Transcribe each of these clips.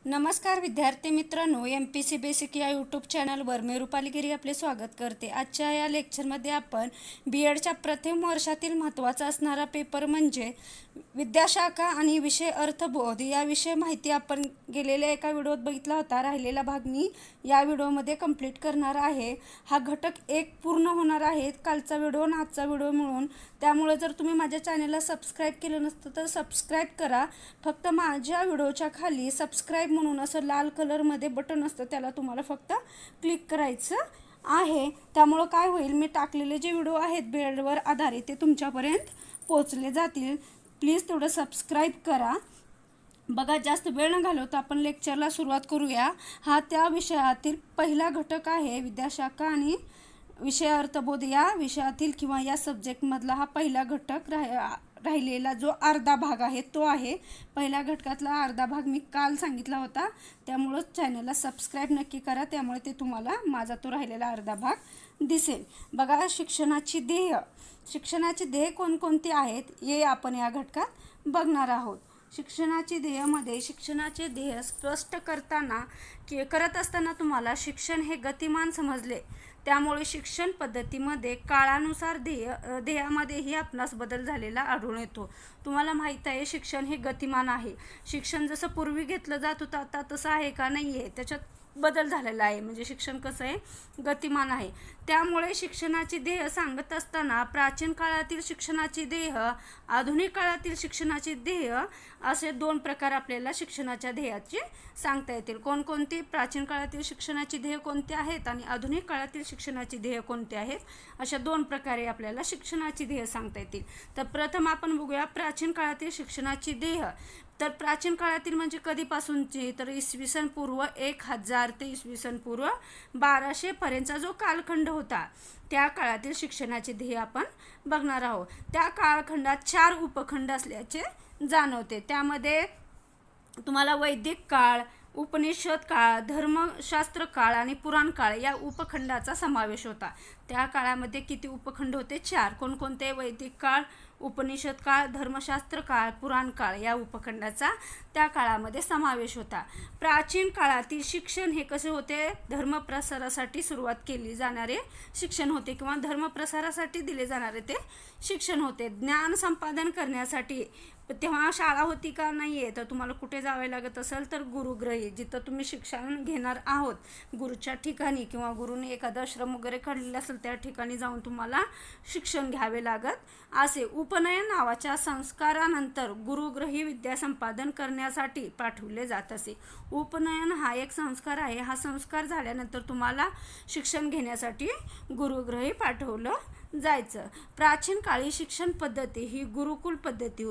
नमस्कार विद्यार्थी मित्रांनो, MPC बेसिक या यूट्यूब चॅनलवर मी रुपाली गिरी आपले स्वागत करते। आजच्या या लेक्चरमध्ये आपण BEdच्या प्रथम वर्षातील महत्त्वाचा असणारा पेपर म्हणजे विद्याशाखा आणि विषय अर्थबोध याविषयी माहिती आपण गेलेल्या एका व्हिडिओत बघितला होता। राहिलेला भाग मी या व्हिडिओमध्ये कंप्लीट करणार आहे। हा घटक 1 पूर्ण होणार आहे, कालचा व्हिडिओ आणि आजचा व्हिडिओ मिळून। त्यामुळे जर तुम्ही माझ्या चॅनलला सबस्क्राइब केलं नसतं तर सबस्क्राइब करा। फक्त माझ्या व्हिडिओच्या खाली सबस्क्राइब म्हणून असं लाल कलरमध्ये बटन असतं, त्याला तुम्हाला फक्त क्लिक करायचं आहे। त्यामुळे काय होईल, मी टाकलेले जे व्हिडिओ आहेत BEdवर आधारित ते तुमच्यापर्यंत पोहोचले जातील। प्लीज तेवढं सबस्क्राइब करा। बघा, जास्त वेळ न घालवता आपण लेक्चरला सुरुवात करूया। हा त्या विषयातील पहिला घटक आहे। विद्याशाखा आणि विषय अर्थबोध या विषयातील किंवा या सब्जेक्टमधला हा पहिला घटक राहिलेला जो अर्धा भाग आहे तो आहे। पहिल्या घटकातला अर्धा भाग मी काल सांगितला होता, त्यामुळे चॅनलला सबस्क्राइब नक्की करा, त्यामुळे ते तुम्हाला माझा तो राहिलेला अर्धा भाग दिसेल। बघा, शिक्षणाची ध्येय कोणकोणती आहेत हे आपण या घटकात बघणार आहोत। शिक्षणाचे ध्येय स्पष्ट करत असताना तुम्हाला शिक्षण हे गतिमान समजले, त्यामुळे शिक्षण पद्धतीमध्ये काळानुसार ध्येयामध्येही आपणास बदल झालेला आढळून येतो। तुम्हाला माहित आहे, शिक्षण हे गतिमान आहे। शिक्षण जसं पूर्वी घेतलं जात होतं आता तसं आहे का, नाही आहे, त्याच्यात बदल झालेला आहे। म्हणजे शिक्षण कसं आहे, गतिमान आहे। त्यामुळे शिक्षणाची ध्येय सांगत असताना प्राचीन काळातील शिक्षणाची ध्येय, आधुनिक काळातील शिक्षणाची ध्येय असे 2 प्रकार आपल्याला शिक्षणाच्या ध्येयाचे सांगता येतील। कोणकोणती? प्राचीन काळातील शिक्षणाची ध्येय कोणती आहेत आणि आधुनिक काळातील शिक्षणाची ध्येय कोणती आहेत, अशा 2 प्रकारे आपल्याला शिक्षणाची ध्येय सांगता येतील। तर प्रथम आपण बघूया प्राचीन काळातील शिक्षणाची ध्येय। तर प्राचीन काळातील म्हणजे कधीपासूनची, तर इसवी सन पूर्व 1000 ते इसवी सन पूर्व 1200 पर्यंतचा जो कालखंड होता, त्या काळातील शिक्षणाचे ध्येय आपण बघणार आहोत। त्या कालखंडात 4 उपखंड असल्याचे जाणवते। त्यामध्ये तुम्हाला वैदिक काळ, उपनिषद काळ, धर्मशास्त्र काळ आणि पुराण काळ या उपखंडाचा समावेश होता। त्या काळामध्ये किती उपखंड होते? 4। कोणकोणते? वैदिक काळ, उपनिषद काळ, धर्मशास्त्र काळ, पुराण काळ या उपखंडाचा त्या काळामध्ये समावेश होता। प्राचीन काळातील शिक्षण हे कसे होते? धर्मप्रसारासाठी सुरुवात केली जाणारे शिक्षण होते किंवा धर्मप्रसारासाठी दिले जाणारे ते शिक्षण होते। ज्ञान संपादन करण्यासाठी तेव्हा शाळा होती का? नाही आहे। तर तुम्हाला कुठे जावे लागत असेल तर गुरुगृही, जिथं तुम्ही शिक्षण घेणार आहोत गुरुच्या ठिकाणी किंवा गुरुने एखादा आश्रम वगैरे काढलेला असेल त्या ठिकाणी जाऊन तुम्हाला शिक्षण घ्यावे लागत असे। उपनयन नावाच्या संस्कारानंतर गुरुगृही विद्या संपादन करण्यासाठी पाठवले जात असे। उपनयन हा एक संस्कार आहे। हा संस्कार झाल्यानंतर तुम्हाला शिक्षण घेण्यासाठी गुरुगृही पाठवलं जायचं। प्राचीन काळी शिक्षण पद्धती ही गुरुकुल पद्धती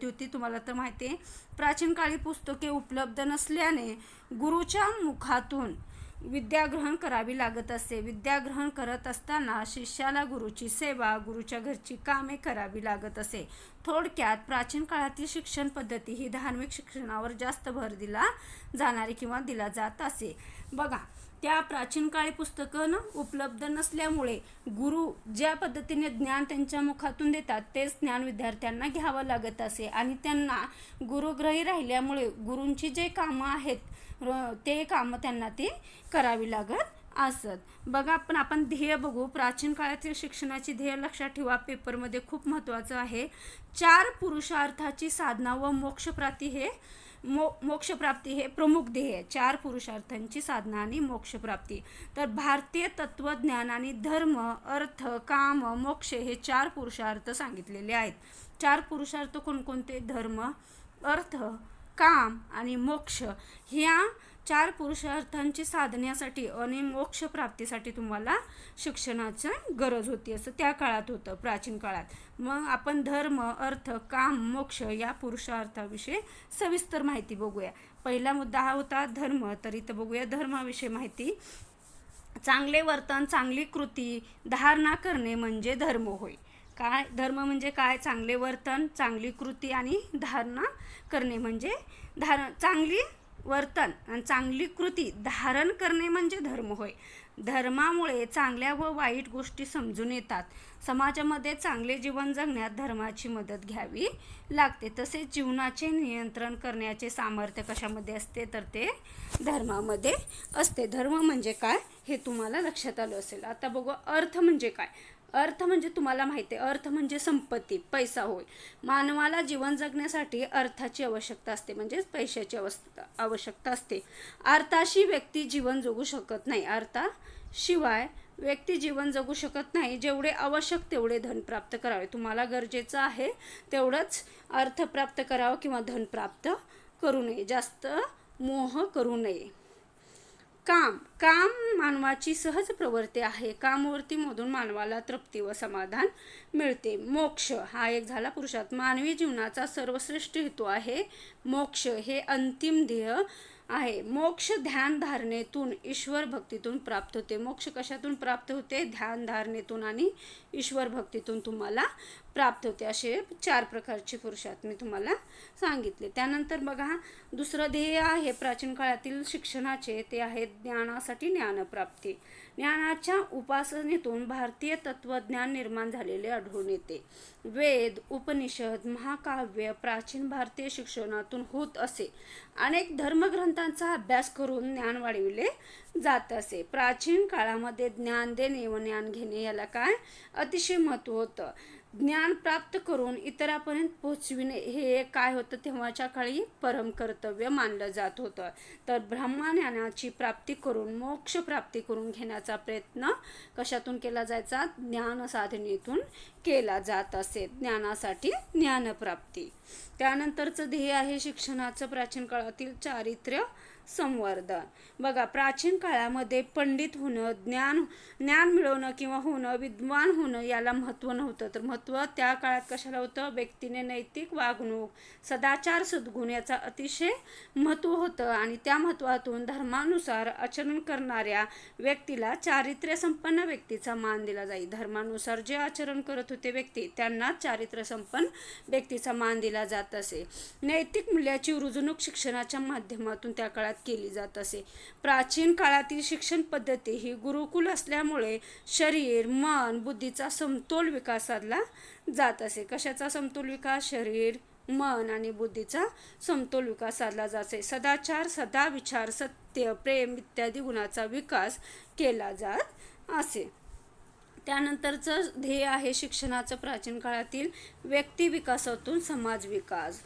होती। तुम्हाला तर माहिती आहे, प्राचीन काळी पुस्तके उपलब्ध नसल्याने गुरुच्या मुखातून विद्याग्रहण करावी लागत असे। विद्याग्रहण करत असताना शिष्याला गुरुची सेवा, गुरुच्या घरची कामे करावी लागत असे। थोडक्यात प्राचीन काळातील शिक्षण पद्धती ही धार्मिक शिक्षणावर जास्त भर दिला जाणारी किंवा दिला जात असे। बघा, त्या प्राचीन काळी पुस्तकं उपलब्ध नसल्यामुळे गुरु ज्या पद्धतीने ज्ञान त्यांच्या मुखातून देतात तेच ज्ञान विद्यार्थ्यांना घ्यावं लागत असे आणि त्यांना गुरुग्रही राहिल्यामुळे गुरूंची जे कामं आहेत ते कामं त्यांना ती करावी लागत असत। बघा, आपण ध्येय बघू। प्राचीन काळातील शिक्षणाची ध्येय लक्षात ठेवा, पेपरमध्ये खूप महत्त्वाचं आहे। 4 पुरुषार्थाची साधना व मोक्षप्राप्ती हे प्रमुख ध्येय। 4 पुरुषार्थांची साधना आणि मोक्षप्राप्ती। तर भारतीय तत्वज्ञान आणि धर्म, अर्थ, काम, मोक्ष हे 4 पुरुषार्थ सांगितलेले आहेत। 4 पुरुषार्थ कोणकोणते? धर्म, अर्थ, काम आणि मोक्ष। ह्या 4 पुरुषार्थांची साधण्यासाठी आणि मोक्ष प्राप्तीसाठी तुम्हाला शिक्षणाची गरज होती, असं त्या काळात होतं, प्राचीन काळात। मग आपण धर्म, अर्थ, काम, मोक्ष या पुरुषार्थाविषयी सविस्तर माहिती बघूया। पहिला मुद्दा हा होता धर्म। तर इथं बघूया धर्माविषयी माहिती। चांगले वर्तन, चांगली कृती धारणा करणे म्हणजे धर्म होय। काय धर्म म्हणजे काय? चांगले वर्तन, चांगली कृती आणि धारणा करणे म्हणजे चांगली वर्तन आणि चांगली कृती धारण करणे म्हणजे धर्म होय. धर्मामुळे चांगल्या व वाईट गोष्टी समजून येतात. समाजामध्ये चांगले जीवन जगण्यात धर्माची मदत घ्यावी लागते. तसेच जीवनाचे नियंत्रण करण्याचे सामर्थ्य कशामध्ये असते तर ते धर्मामध्ये असते. धर्म म्हणजे काय हे तुम्हाला लक्षात आलं असेल. आता बघू अर्थ म्हणजे काय. अर्थ म्हणजे तुम्हाला माहिती आहे, अर्थ म्हणजे संपत्ती, पैसा होय. मानवाला जीवन जगण्यासाठी अर्थाची आवश्यकता असते, म्हणजेच पैशाची आवश्यकता असते. अर्थाशी व्यक्ती जीवन जगू शकत नाही. अर्थाशिवाय व्यक्ती जीवन जगू शकत नाही. जेवढे आवश्यक तेवढे धन प्राप्त करावे. तुम्हाला गरजेचं आहे तेवढंच अर्थ प्राप्त करावं किंवा धन प्राप्त करू नये. जास्त मोह करू नये. काम मानवाची सहज प्रवृत्ती आहे. कामवृत्तीमधून मानवाला तृप्ती व समाधान मिळते. मोक्ष हा एक झाला पुरुषार्थ. मानवी जीवनाचा सर्वश्रेष्ठ हेतू आहे. मोक्ष हे अंतिम ध्येय आहे. मोक्ष ध्यान धारणेतून ईश्वर भक्तीतून प्राप्त होते. मोक्ष कशातून प्राप्त होते? ध्यान धारणेतून आणि ईश्वर भक्तीतून तुम्हाला प्राप्त होते. असे 4 प्रकारचे पुरुषार्थ मी तुम्हाला सांगितले. त्यानंतर बघा दुसरं ध्येय आहे प्राचीन काळातील शिक्षणाचे, ते आहे ज्ञानासाठी ज्ञानप्राप्ती. ज्ञानाच्या उपासनेतून भारतीय तत्वज्ञान निर्माण झालेले आढळून येते. वेद, उपनिषद, महाकाव्य प्राचीन भारतीय शिक्षणातून होत असे. अनेक धर्मग्रंथांचा अभ्यास करून ज्ञान वाढविले जात असे. प्राचीन काळामध्ये ज्ञान देणे व ज्ञान घेणे याला काय अतिशय महत्त्व होतं. ज्ञान प्राप्त करून इतरांपर्यंत पोहोचविणे हे काय होतं तेव्हाच्या काळी परम कर्तव्य मानलं जात होतं. तर ब्रह्मज्ञानाची प्राप्ती करून मोक्ष प्राप्ती करून घेण्याचा प्रयत्न कशातून केला जायचा? ज्ञान साधनेतून केला जात असे. ज्ञानासाठी ज्ञानप्राप्ती. त्यानंतरचं ध्येय आहे शिक्षणाचं प्राचीन काळातील चारित्र्य संवर्धन. बघा प्राचीन काळामध्ये पंडित होणं, ज्ञान मिळवणं किंवा होणं, विद्वान होणं याला महत्त्व नव्हतं. तर महत्त्व त्या काळात कशाला होतं? व्यक्तीने नैतिक वागणूक, सदाचार, सद्गुण याचा अतिशय महत्त्व होतं. आणि त्या महत्त्वातून धर्मानुसार आचरण करणाऱ्या व्यक्तीला चारित्र्य संपन्न व्यक्तीचा मान दिला जाई. धर्मानुसार जे आचरण करत होते व्यक्ती त्यांना चारित्र्य संपन्न व्यक्तीचा मान दिला जात असे. नैतिक मूल्याची रुजवणूक शिक्षणाच्या माध्यमातून त्या काळात केली जात असे. प्राचीन काळातील शिक्षण पद्धती ही गुरुकुल असल्यामुळे शरीर, मन, बुद्धीचा समतोल विकास साधला जात असे. कशाचा समतोल विकास? शरीर, मन आणि बुद्धीचा समतोल विकास साधला जात असे. सदाचार, सदाविचार, सत्य, प्रेम इत्यादी गुणांचा विकास केला जात असे. त्यानंतरचं ध्येय आहे शिक्षणाचं प्राचीन काळातील व्यक्ती विकासातून समाज विकास.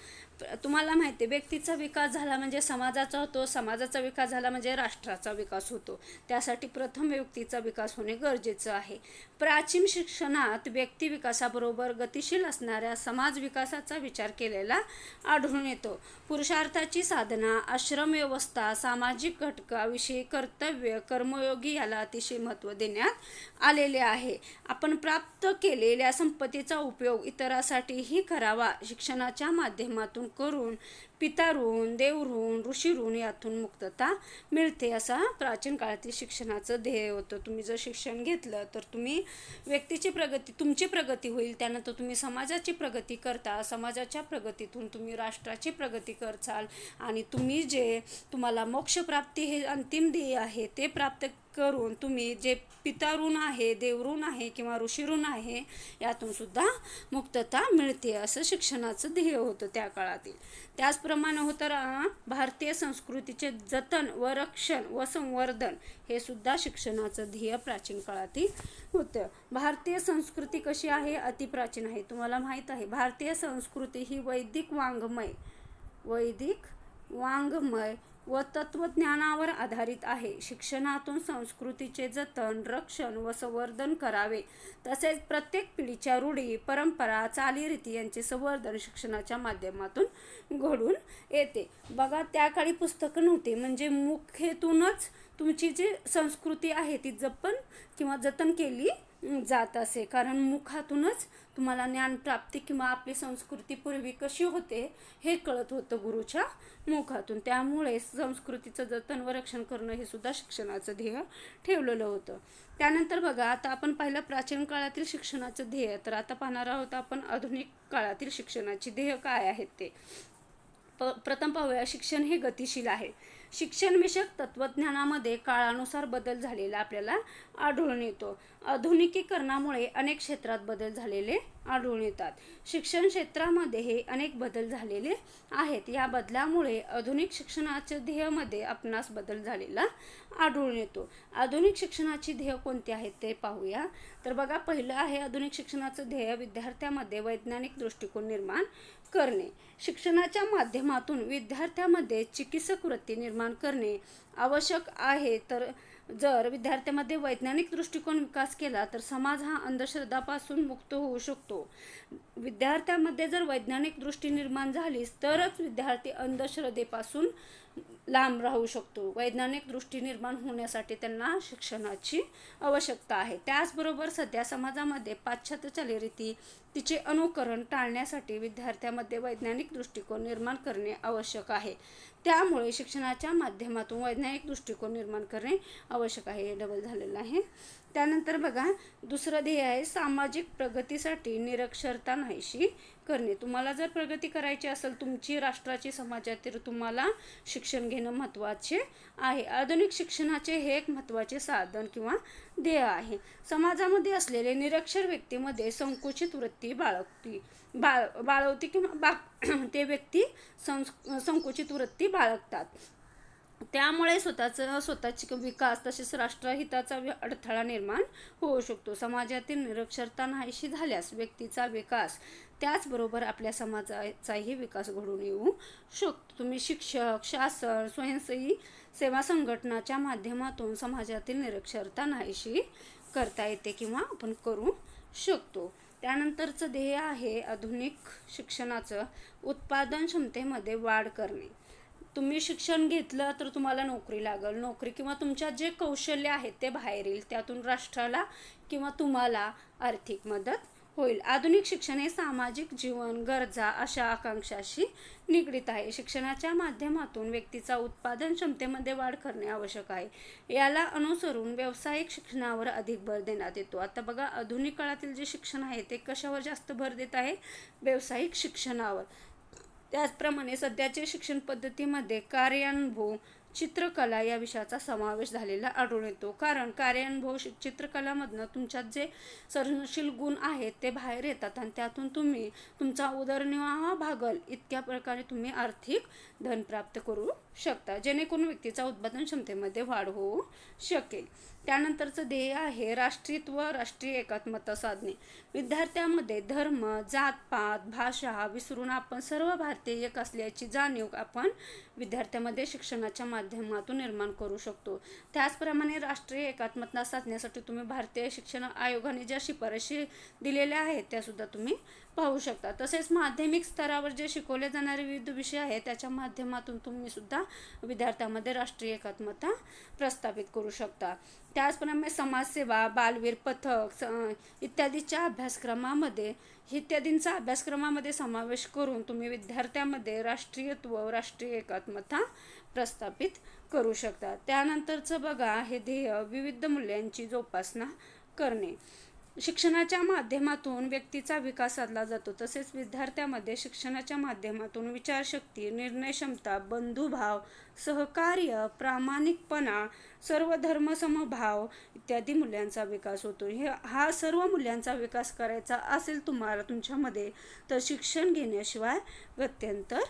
तुम्हाला माहिती आहे व्यक्तीचा विकास झाला म्हणजे समाजाचा होतो, समाजाचा विकास झाला म्हणजे राष्ट्राचा विकास होतो. त्यासाठी प्रथम व्यक्तीचा विकास होणे गरजेचं आहे. प्राचीन शिक्षणात व्यक्ती विकासाबरोबर गतिशील असणाऱ्या समाज विकासाचा विचार केलेला आढळून येतो. पुरुषार्थाची साधना, आश्रम व्यवस्था, सामाजिक घटकाविषयी कर्तव्य, कर्मयोगी याला अतिशय महत्त्व देण्यात आलेले आहे. आपण प्राप्त केलेल्या संपत्तीचा उपयोग इतरांसाठीही करावा. शिक्षणाच्या माध्यमातून करून पिता ऋण, देव ऋण, ऋषी ऋण यातून मुक्तता मिळते. असा प्राचीन काळातील शिक्षणाचं ध्येय होतं. तुम्ही जर शिक्षण घेतलं तर तुम्ही व्यक्तीची प्रगती, तुमची प्रगती होईल. त्यानंतर तुम्ही समाजाची प्रगती करता. समाजाच्या प्रगतीतून तुम्ही राष्ट्राची प्रगती करचाल आणि तुम्ही जे तुम्हाला मोक्षप्राप्ती हे अंतिम ध्येय आहे ते प्राप्त करून तुम्ही जे पिता ऋण आहे, देव ऋण आहे किंवा ऋषी ऋण आहे यातून सुद्धा मुक्तता मिळते. असं शिक्षणाचं ध्येय होतं त्या काळातील. त्याचप्रमाणे होतं भारतीय संस्कृतीचे जतन व रक्षण व संवर्धन हे सुद्धा शिक्षणाचं ध्येय प्राचीन काळातील होतं. भारतीय संस्कृती कशी आहे? अतिप्राचीन आहे. तुम्हाला माहीत आहे भारतीय संस्कृती ही वैदिक वाङ्मय व तत्वज्ञानावर आधारित आहे. शिक्षणातून संस्कृतीचे जतन, रक्षण व संवर्धन करावे. तसेच प्रत्येक पिढीच्या रूढी, परंपरा, चालीरीती यांचे संवर्धन शिक्षणाच्या माध्यमातून घडून येते. बघा त्या काळी पुस्तकं नव्हती, म्हणजे मुखेतूनच तुमची जी संस्कृती आहे ती जपन किंवा जतन केली जात असे. कारण मुखातूनच तुम्हाला ज्ञानप्राप्ती किंवा आपली संस्कृती पूर्वी कशी होते हे कळत होतं गुरुच्या मुखातून. त्यामुळे संस्कृतीचं जतन व रक्षण करणं हे सुद्धा शिक्षणाचं ध्येय ठेवलेलं होतं. त्यानंतर बघा आता आपण पाहिलं प्राचीन काळातील शिक्षणाचं ध्येय. तर आता पाहणार आहोत आपण आधुनिक काळातील शिक्षणाची ध्येय काय आहेत ते. प्रथम पाहूया, शिक्षण हे गतिशील आहे. शिक्षणविषयक तत्त्वज्ञानामध्ये काळानुसार बदल झालेला आपल्याला आढळून येतो. आधुनिकीकरणामुळे अनेक क्षेत्रात बदल झालेले आढळून येतात. शिक्षण क्षेत्रामध्ये हे अनेक बदल झालेले आहेत. या बदलामुळे आधुनिक शिक्षणाच्या ध्येयामध्ये आपणास बदल झालेला आढळून येतो. आधुनिक शिक्षणाची ध्येय कोणती आहेत ते पाहूया. तर बघा, पहिलं आहे आधुनिक शिक्षणाचं ध्येय विद्यार्थ्यामध्ये वैज्ञानिक दृष्टिकोन निर्माण करणे. शिक्षणाच्या माध्यमातून विद्यार्थ्यामध्ये चिकित्सक वृत्ती निर्माण करणे आवश्यक आहे. तर जर विद्यार्थ्यामध्ये वैज्ञानिक दृष्टिकोन विकास केला तर समाज हा अंधश्रद्धापासून मुक्त होऊ शकतो. विद्यार्थ्यामध्ये जर वैज्ञानिक दृष्टी निर्माण झालीच तरच विद्यार्थी अंधश्रद्धेपासून लांब राहू शकतो. वैज्ञानिक दृष्टी निर्माण होण्यासाठी त्यांना शिक्षणाची आवश्यकता आहे. त्याचबरोबर सध्या समाजामध्ये पाश्चात्य चालीरीती तिचे अनुकरण टाळण्यासाठी विद्यार्थ्यामध्ये वैज्ञानिक दृष्टिकोन निर्माण करणे आवश्यक आहे. त्यामुळे शिक्षणाच्या माध्यमातून वैज्ञानिक दृष्टिकोन निर्माण करणे आवश्यक आहे. हे डबल झालेलं आहे. त्यानंतर बघा, दुसरं ध्येय आहे सामाजिक प्रगतीसाठी निरक्षरता नाहीशी करणे. तुम्हाला जर प्रगती करायची असेल तुमची, राष्ट्राची, समाजातील, तुम्हाला शिक्षण घेणं महत्त्वाचे आहे. आधुनिक शिक्षणाचे हे एक महत्त्वाचे साधन किंवा ध्येय आहे. समाजामध्ये असलेले निरक्षर व्यक्तीमध्ये संकुचित वृत्ती बाळवती किंवा ते व्यक्ती संकुचित वृत्ती बाळगतात. त्यामुळे स्वतःची विकास तसेच राष्ट्रहिताचा अडथळा निर्माण होऊ शकतो. समाजातील निरक्षरता नाहीशी झाल्यास व्यक्तीचा विकास त्याचबरोबर आपल्या समाजाचाही विकास घडून येऊ शकतो. तुम्ही शिक्षक, शासन, स्वयंसेवी सेवा संघटनाच्या माध्यमातून समाजातील निरक्षरता नाहीशी करता येते किंवा आपण करू शकतो. त्यानंतरचं ध्येय आहे आधुनिक शिक्षणाचं उत्पादन क्षमतेमध्ये वाढ करणे. तुम्ही शिक्षण घेतलं तर तुम्हाला नोकरी लागेल. नोकरी किंवा तुमच्यात जे कौशल्य आहेत ते बाहेर येईल. त्यातून राष्ट्राला किंवा तुम्हाला आर्थिक मदत होईल. आधुनिक शिक्षण हे सामाजिक जीवन, गरजा अशा आकांक्षाशी निगडित आहे. शिक्षणाच्या माध्यमातून व्यक्तीचा उत्पादन क्षमतेमध्ये वाढ करणे आवश्यक आहे. याला अनुसरून व्यावसायिक शिक्षणावर अधिक भर देण्यात येतो. आता बघा, आधुनिक काळातील जे शिक्षण आहे ते कशावर जास्त भर देत आहे? व्यावसायिक शिक्षणावर. त्याचप्रमाणे सध्याच्या शिक्षण पद्धतीमध्ये कार्यानुभव, चित्रकला या विषयाचा समावेश झालेला आढळून येतो. कारण कार्यानुभव चित्रकलामधनं तुमच्यात जे सर्जनशील गुण आहेत ते बाहेर येतात आणि त्यातून तुम्ही तुमचा उदरनिर्वाह भागल इतक्या प्रकारे तुम्ही आर्थिक धन प्राप्त करू शकता, जेणेकरून व्यक्तीचा उत्पादन क्षमतेमध्ये वाढ होऊ शकेल. त्यानंतरचं ध्येय आहे राष्ट्रीयत्व, राष्ट्रीय एकात्मता साधणे. विद्यार्थ्यामध्ये धर्म, जातपात, भाषा विसरून आपण सर्व भारतीय एक असल्याची जाणीव आपण विद्यार्थ्यामध्ये शिक्षणाच्या माध्यमातून निर्माण करू शकतो. त्याचप्रमाणे राष्ट्रीय एकात्मता साधण्यासाठी तुम्ही भारतीय शिक्षण आयोगाने ज्या शिफारशी दिलेल्या आहेत त्यासुद्धा तुम्ही पाहू शकता. तसेच माध्यमिक स्तरावर जे शिकवले जाणारे विविध विषय आहेत त्याच्या माध्यमातून तुम्ही सुद्धा विद्यार्थ्यामध्ये राष्ट्रीय एकात्मता प्रस्थापित करू शकता. त्याचप्रमाणे समाजसेवा, बालवीर पथक इत्यादींचा अभ्यासक्रमामध्ये समावेश करून तुम्ही विद्यार्थ्यामध्ये राष्ट्रीयत्व, राष्ट्रीय एकात्मता प्रस्थापित करू शकता. त्यानंतरचं बघा, हे ध्येय विविध मूल्यांची जोपासना करणे. शिक्षणाच्या माध्यमातून व्यक्तीचा विकास साधला जातो. तसेच विद्यार्थ्यामध्ये शिक्षणाच्या माध्यमातून विचारशक्ती, निर्णय क्षमता, बंधुभाव, सहकार्य, प्रामाणिकपणा, सर्व धर्म समभाव इत्यादी मूल्यांचा विकास होतो. हा सर्व मूल्यांचा विकास करायचा असेल तुम्हाला तुमच्यामध्ये तर शिक्षण घेण्याशिवाय गत्यंतर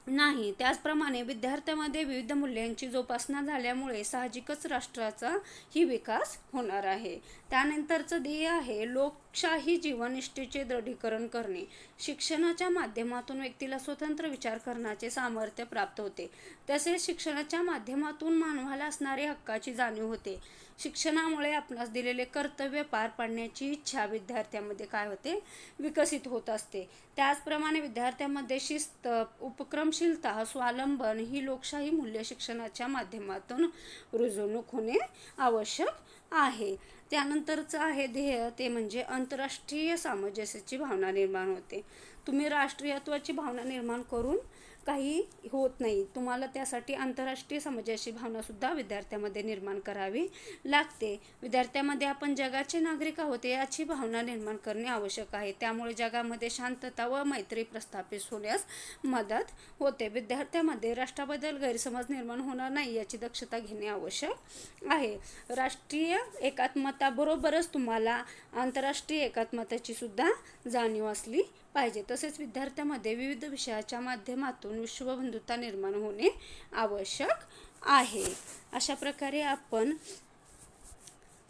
नाही. त्याचप्रमाणे विद्यार्थ्यामध्ये विविध मूल्यांची जोपासना झाल्यामुळे साहजिकच राष्ट्राचा ही विकास होणार आहे. त्यानंतरचं ध्येय आहे लोकशाही जीवननिष्ठेचे दृढीकरण करणे. शिक्षणाच्या माध्यमातून व्यक्तीला स्वतंत्र विचार करण्याचे सामर्थ्य प्राप्त होते. तसेच शिक्षणाच्या माध्यमातून मानवाला असणारे हक्काची जाणीव होते. शिक्षणामुळे आपणास दिलेले कर्तव्य पार पाडण्याची इच्छा विद्यार्थ्यामध्ये काय होते? विकसित होत असते. त्याचप्रमाणे विद्यार्थ्यामध्ये शिस्त, उपक्रमशीलता, स्वावलंबन ही लोकशाही मूल्य शिक्षणाच्या माध्यमातून रुजवणूक होणे आवश्यक आहे. त्यानंतरचं आहे ध्येय ते म्हणजे आंतरराष्ट्रीय सामंजस्याची भावना निर्माण होते. तुम्ही राष्ट्रीयत्वाची भावना निर्माण करून काही होत नाही। तुम्हाला त्यासाठी आंतरराष्ट्रीय समाजाची भावनासुद्धा विद्यार्थ्यामध्ये निर्माण करावी लागते। विद्यार्थ्यामध्ये आपण जगाचे नागरिक आहोत याची भावना निर्माण करणे आवश्यक आहे। त्यामुळे जगामध्ये शांतता व मैत्री प्रस्थापित होण्यास मदत होते। विद्यार्थ्यामध्ये राष्ट्राबद्दल गैरसमज निर्माण होणार नाही याची दक्षता घेणे आवश्यक आहे। राष्ट्रीय एकात्मताबरोबरच तुम्हाला आंतरराष्ट्रीय एकात्मतेची सुद्धा जाणीव असली पाहिजे। तसेच विद्यार्थ्यामध्ये विविध विषयाच्या माध्यमातून विश्वबंधुता निर्माण होणे आवश्यक आहे। अशा प्रकारे आपण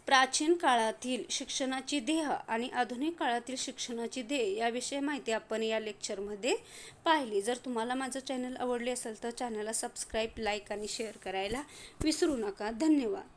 प्राचीन काळातील शिक्षणाची ध्येय आणि आधुनिक काळातील शिक्षणाची ध्येय याविषयी माहिती आपण या लेक्चरमध्ये पाहिली। जर तुम्हाला माझं चॅनल आवडले असेल तर चॅनलला सबस्क्राईब, लाईक आणि शेअर करायला विसरू नका। धन्यवाद।